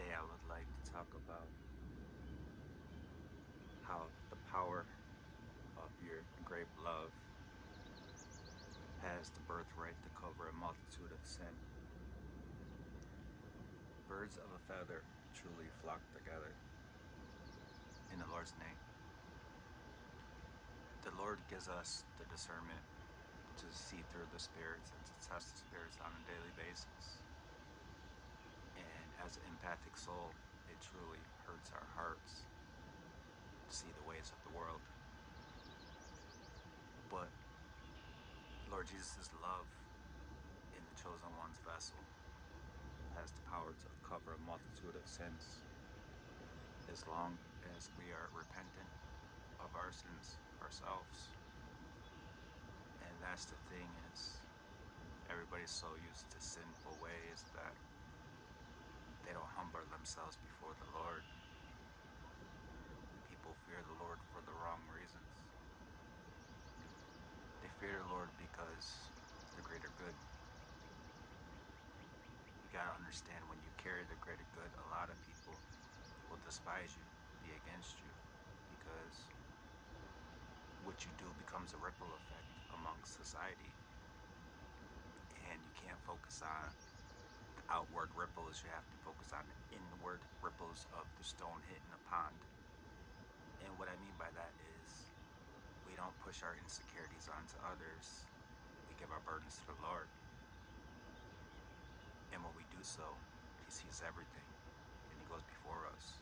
Today I would like to talk about how the power of your great love has the birthright to cover a multitude of sin. Birds of a feather truly flock together in the Lord's name. The Lord gives us the discernment to see through the spirits and to test the spirits on a daily basis. And as an empathic soul, it truly hurts our hearts to see the ways of the world. But Lord Jesus' love in the chosen one's vessel has the power to cover a multitude of sins as long as we are repentant of our sins ourselves. And that's the thing, is everybody's so used to sinful ways that they don't humble themselves before the Lord. People fear the Lord for the wrong reasons. They fear the Lord because the greater good. You gotta understand, when you carry the greater good, a lot of people will despise you, be against you, because what you do becomes a ripple effect amongst society. And you can't focus on the outward ripples, you have to focus on the inward ripples of the stone hitting the pond. And what I mean by that is, we don't push our insecurities onto others, we give our burdens to the Lord. And when we do so, He sees everything and He goes before us.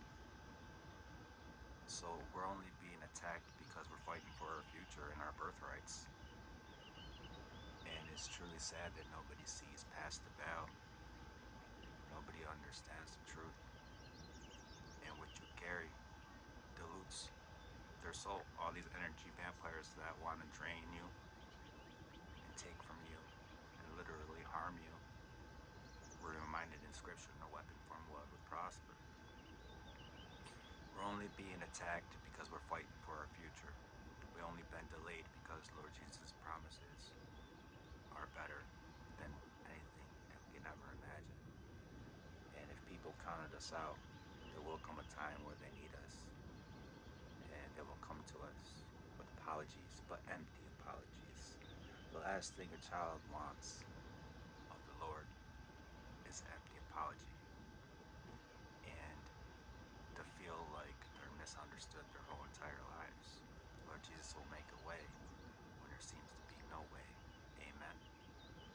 So we're only being attacked because we're fighting for our future and our birthrights. And it's truly sad that nobody sees past the veil. Nobody understands the truth. And what you carry dilutes their soul. All these energy vampires that want to drain you and take from you and literally harm you. We're reminded in scripture, no weapon formed would prosper. We're only being attacked because we're fighting for our future. We only been delayed because Lord Jesus' promises are better than anything that we can ever imagine. And if people counted us out, there will come a time where they need us. And they will come to us with apologies, but empty apologies. The last thing a child wants of the Lord is an empty apology. And to feel like they're misunderstood their whole entire lives. Lord Jesus will make a way